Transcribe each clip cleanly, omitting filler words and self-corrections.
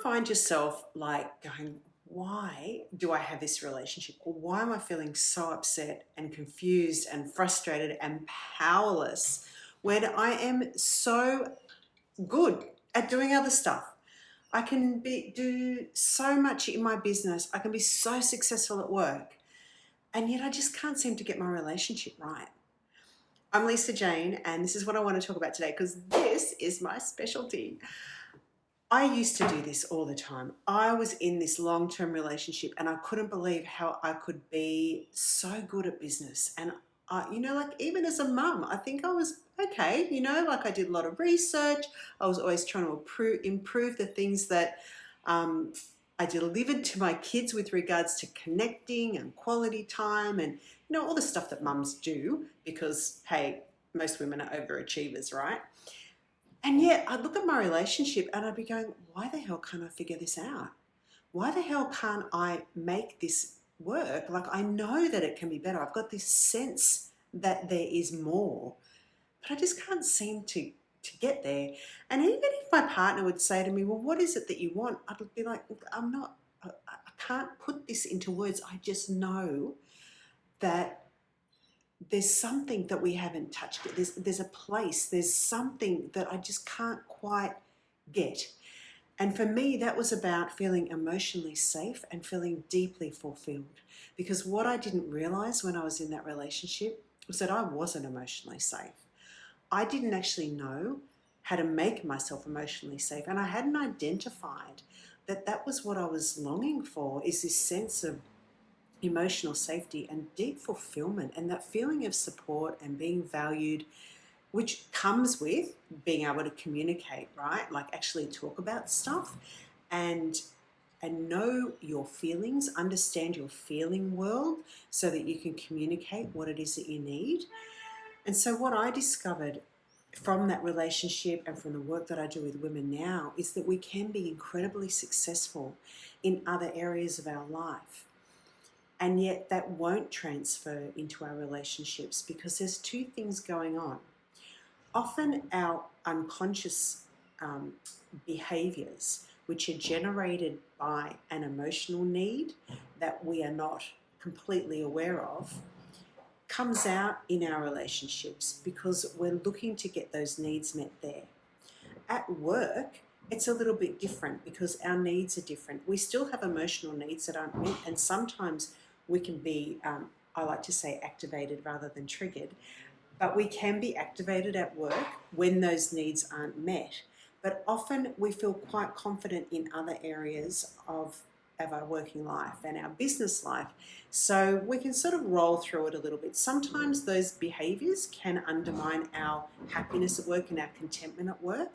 find yourself like going, why do I have this relationship? Or why am I feeling so upset and confused and frustrated and powerless when I am so good at doing other stuff? I can do so much in my business. I can be so successful at work. And yet I just can't seem to get my relationship right. I'm Lisa Jayne, and this is what I want to talk about today because this is my specialty. I used to do this all the time. I was in this long-term relationship and I couldn't believe how I could be so good at business. And like even as a mum, I think I was okay, like I did a lot of research. I was always trying to improve the things that I delivered to my kids with regards to connecting and quality time and, all the stuff that mums do because, hey, most women are overachievers, right? And yet I'd look at my relationship and I'd be going, why the hell can't I figure this out? Why the hell can't I make this work? Like, I know that it can be better. I've got this sense that there is more, but I just can't seem to get there. And even if my partner would say to me, well, what is it that you want? I'd be like, I can't put this into words. I just know that there's something that we haven't touched. There's a place, there's something that I just can't quite get. And for me, that was about feeling emotionally safe and feeling deeply fulfilled. Because what I didn't realize when I was in that relationship was that I wasn't emotionally safe. I didn't actually know how to make myself emotionally safe. And I hadn't identified that that was what I was longing for, is this sense of emotional safety and deep fulfillment, and that feeling of support and being valued, which comes with being able to communicate, right? Like actually talk about stuff and know your feelings, understand your feeling world so that you can communicate what it is that you need. And so what I discovered from that relationship and from the work that I do with women now is that we can be incredibly successful in other areas of our life. And yet that won't transfer into our relationships because there's two things going on. Often our unconscious behaviors, which are generated by an emotional need that we are not completely aware of, comes out in our relationships because we're looking to get those needs met there. At work, it's a little bit different because our needs are different. We still have emotional needs that aren't met, and sometimes we can be, I like to say, activated rather than triggered, but we can be activated at work when those needs aren't met. But often we feel quite confident in other areas of our working life and our business life. So we can sort of roll through it a little bit. Sometimes those behaviors can undermine our happiness at work and our contentment at work,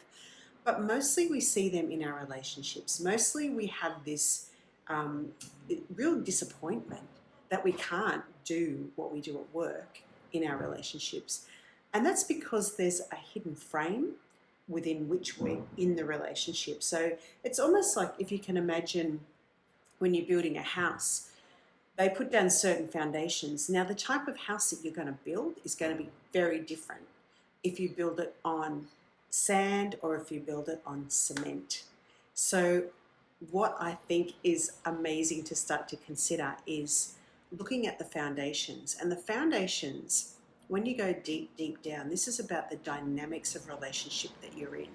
but mostly we see them in our relationships. Mostly we have this real disappointment that we can't do what we do at work in our relationships. And that's because there's a hidden frame within which we're in the relationship. So it's almost like if you can imagine when you're building a house, they put down certain foundations. Now the type of house that you're going to build is going to be very different if you build it on sand or if you build it on cement. So what I think is amazing to start to consider is looking at the foundations. And the foundations, when you go deep, deep down, this is about the dynamics of relationship that you're in.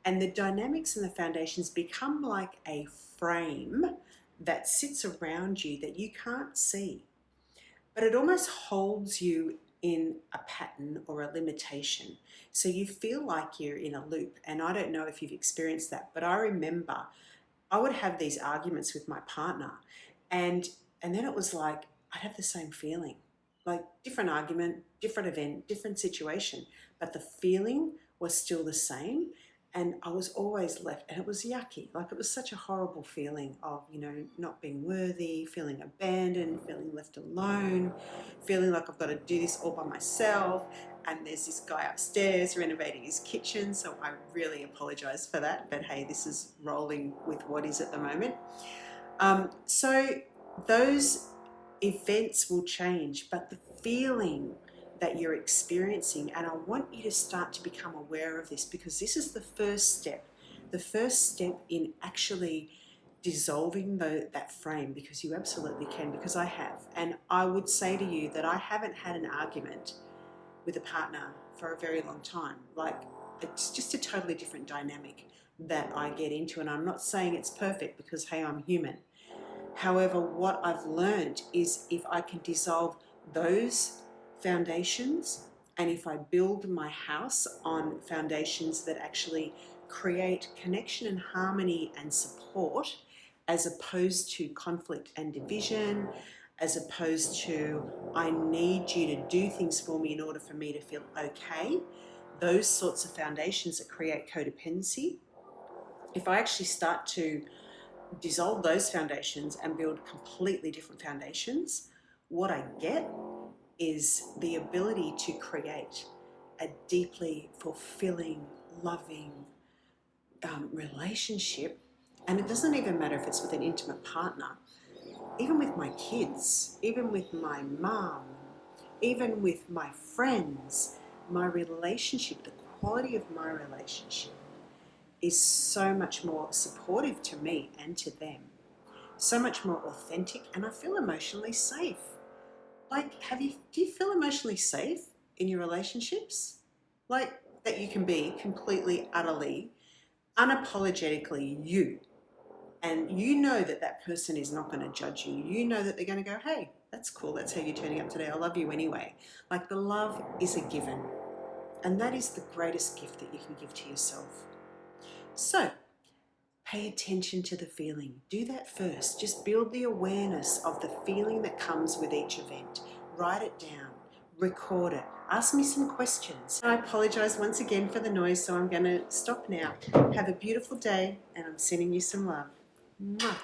And the dynamics and the foundations become like a frame that sits around you that you can't see. But it almost holds you in a pattern or a limitation. So you feel like you're in a loop. And I don't know if you've experienced that, but I remember I would have these arguments with my partner, and then it was like I'd have the same feeling, like different argument, different event, different situation, but the feeling was still the same. And I was always left, and it was yucky. Like it was such a horrible feeling of, not being worthy, feeling abandoned, feeling left alone, feeling like I've got to do this all by myself. And there's this guy upstairs renovating his kitchen. So I really apologize for that. But hey, this is rolling with what is at the moment. So those events will change, but the feeling that you're experiencing, and I want you to start to become aware of this because this is the first step the first step in actually dissolving that frame, because you absolutely can, because I have. And I would say to you that I haven't had an argument with a partner for a very long time. Like, it's just a totally different dynamic that I get into. And I'm not saying it's perfect, because, hey, I'm human. However, what I've learned is if I can dissolve those foundations, and if I build my house on foundations that actually create connection and harmony and support, as opposed to conflict and division, as opposed to I need you to do things for me in order for me to feel okay, those sorts of foundations that create codependency, if I actually start to dissolve those foundations and build completely different foundations, what I get is the ability to create a deeply fulfilling, loving relationship. And it doesn't even matter if it's with an intimate partner, even with my kids, even with my mom, even with my friends. My relationship, the quality of my relationship, is so much more supportive to me and to them, so much more authentic, and I feel emotionally safe. Like, do you feel emotionally safe in your relationships? Like, that you can be completely, utterly, unapologetically you, and you know that that person is not going to judge you. You know that they're going to go, hey, that's cool, that's how you're turning up today, I love you anyway. Like, the love is a given, and that is the greatest gift that you can give to yourself. So pay attention to the feeling. Do that first. Just build the awareness of the feeling that comes with each event. Write it down. Record it. Ask me some questions. I apologize once again for the noise, so I'm going to stop now. Have a beautiful day, and I'm sending you some love. Mwah.